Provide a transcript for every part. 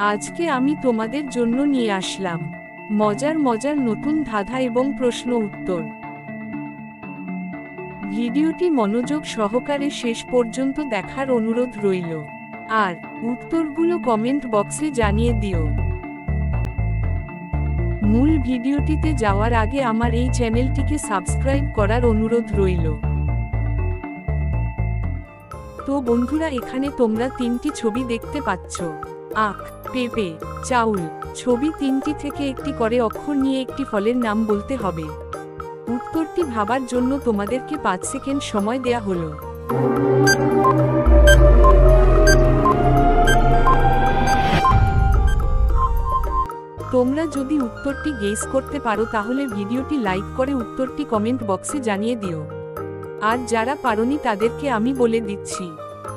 আজকে আমি তোমাদের জন্য নিয়ে আসলাম মজার মজার নতুন ধাঁধা এবং প্রশ্ন উত্তর। ভিডিওটি মনোযোগ সহকারে শেষ পর্যন্ত দেখার অনুরোধ রইল, আর উত্তরগুলো কমেন্ট বক্সে জানিয়ে দিও। মূল ভিডিওটিতে যাওয়ার আগে আমার এই চ্যানেলটিকে সাবস্ক্রাইব করার অনুরোধ রইল। তো বন্ধুরা, এখানে তোমরা তিনটি ছবি দেখতে পাচ্ছ, আখ, পেঁপে, চাউল। ছবি তিনটি থেকে একটি করে অক্ষর নিয়ে একটি ফলের নাম বলতে হবে। উত্তরটি ভাবার জন্য তোমাদেরকে 5 সেকেন্ড সময় দেয়া হলো। তোমরা যদি উত্তরটি গেস করতে পারো তাহলে ভিডিওটি লাইক করে উত্তরটি কমেন্ট বক্সে জানিয়ে দিও। আর যারা পারোনি তাদেরকে আমি বলে দিচ্ছি।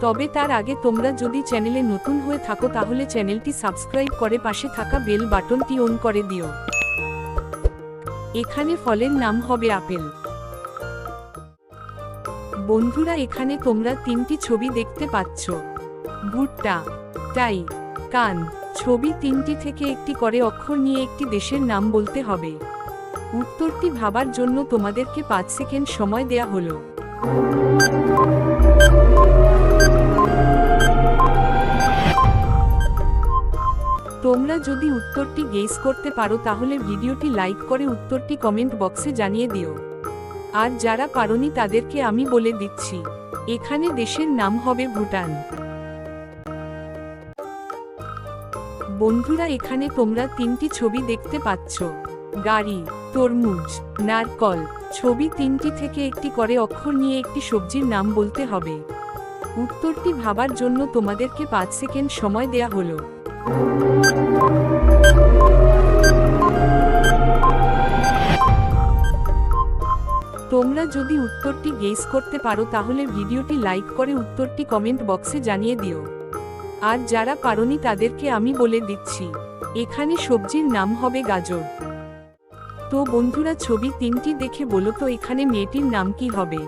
তবে তার আগে তোমরা যদি চ্যানেলে নতুন হয়ে থাকো তাহলে চ্যানেলটি সাবস্ক্রাইব করে পাশে থাকা বেল বাটনটি অন করে দিও। এখানে ফলের নাম হবে আপেল। বন্ধুরা, এখানে তোমরা তিনটি ছবি দেখতে পাচ্ছ, ভুট্টা, টাই, কান। ছবি তিনটি থেকে একটি করে অক্ষর নিয়ে একটি দেশের নাম বলতে হবে। উত্তরটি ভাবার জন্য তোমাদেরকে 5 সেকেন্ড সময় দেয়া হলো। তোমরা যদি উত্তরটি গেস করতে পারো তাহলে ভিডিওটি লাইক করে উত্তরটি কমেন্ট বক্সে জানিয়ে দিও। আর যারা পারোনি তাদেরকে আমি বলে দিচ্ছি, এখানে দেশের নাম হবে ভুটান। বন্ধুরা, এখানে তোমরা তিনটি ছবি দেখতে পাচ্ছ, গাড়ি, তরমুজ, নারকল। ছবি তিনটি থেকে একটি করে অক্ষর নিয়ে একটি সবজির নাম বলতে হবে। উত্তরটি ভাবার জন্য তোমাদেরকে 5 সেকেন্ড সময় দেয়া হলো। তোমরা যদি উত্তরটি গেস করতে পারো তাহলে ভিডিওটি লাইক করে উত্তরটি কমেন্ট বক্সে জানিয়ে দিও। আর যারা পারোনি তাদেরকে আমি বলে দিচ্ছি, এখানে সবজির নাম হবে গাজর। তো বন্ধুরা, ছবি তিনটি দেখে বলো তো এখানে মেয়েটির নাম কি হবে?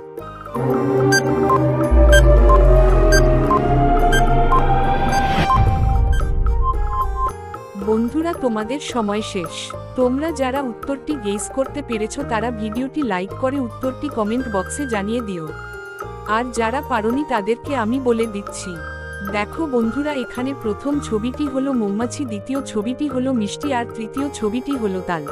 বন্ধুরা, তোমাদের সময় শেষ। তোমরা যারা উত্তরটি গেস করতে পেরেছো তারা ভিডিওটি লাইক করে উত্তরটি কমেন্ট বক্সে জানিয়ে দিও। আর যারা পারোনি তাদেরকে আমি বলে দিচ্ছি, দেখো বন্ধুরা, এখানে প্রথম ছবিটি হলো মৌমাছি, দ্বিতীয় ছবিটি হলো মিষ্টি, আর তৃতীয় ছবিটি হলো তাল।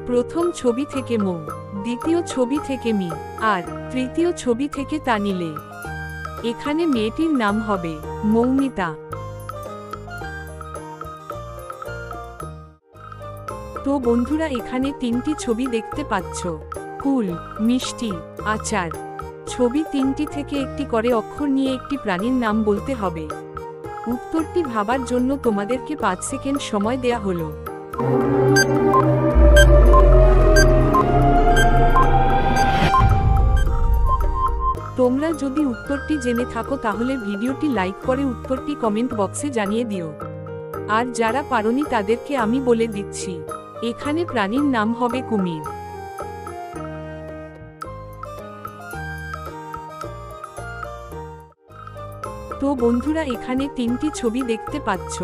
প্রথম ছবি থেকে মৌ, দ্বিতীয় ছবি থেকে মি, আর তৃতীয় ছবি থেকে তা নিলে। এখানে মেয়েটির নাম হবে মৌমিতা। তো বন্ধুরা, এখানে তিনটি ছবি দেখতে পাচ্ছ, কুল, মিষ্টি, আচার। ছবি তিনটি থেকে একটি করে অক্ষর নিয়ে একটি প্রাণীর নাম বলতে হবে। উত্তরটি ভাবার জন্য তোমাদেরকে 5 সেকেন্ড সময় দেয়া হলো। তোমরা যদি উত্তরটি জেনে থাকো তাহলে ভিডিওটি লাইক করে উত্তরটি কমেন্ট বক্সে জানিয়ে দিও। আর যারা পারোনি তাদেরকে আমি বলে দিচ্ছি, এখানে প্রাণীর নাম হবে কুমির। তো বন্ধুরা, এখানে তিনটি ছবি দেখতে পাচ্ছ,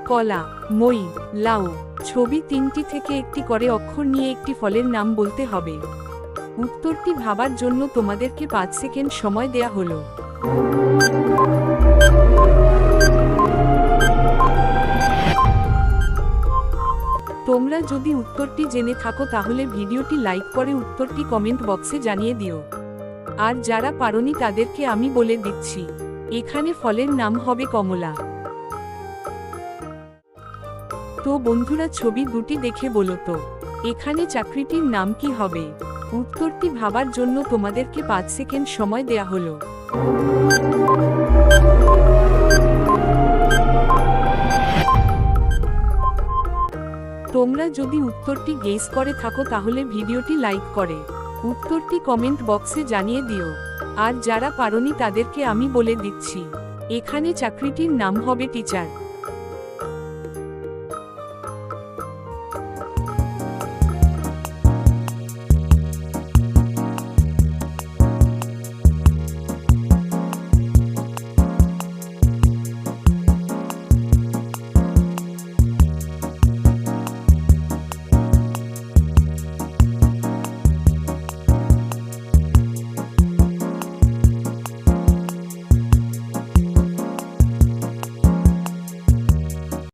কলা, মই, লাউ। ছবি তিনটি থেকে একটি করে অক্ষর নিয়ে একটি ফলের নাম বলতে হবে। উত্তরটি ভাবার জন্য তোমাদেরকে 5 সেকেন্ড সময় দেয়া হলো। তোমরা যদি উত্তরটি জেনে থাকো তাহলে ভিডিওটি লাইক করে উত্তরটি কমেন্ট বক্সে জানিয়ে দিও। আর যারা পারোনি তাদেরকে আমি বলে দিচ্ছি, এখানে ফলের নাম হবে কমলা। তো বন্ধুরা, ছবি দুটি দেখে বলো তো এখানে চাকরিটির নাম কি হবে? উত্তরটি ভাবার জন্য তোমাদেরকে 5 সেকেন্ড সময় দেয়া হলো। তোমরা যদি উত্তরটি গেস করে থাকো তাহলে ভিডিওটি লাইক করে উত্তরটি কমেন্ট বক্সে জানিয়ে দিও। আর যারা পারোনি তাদেরকে আমি বলে দিচ্ছি, এখানে চাকরিটির নাম হবে টিচার।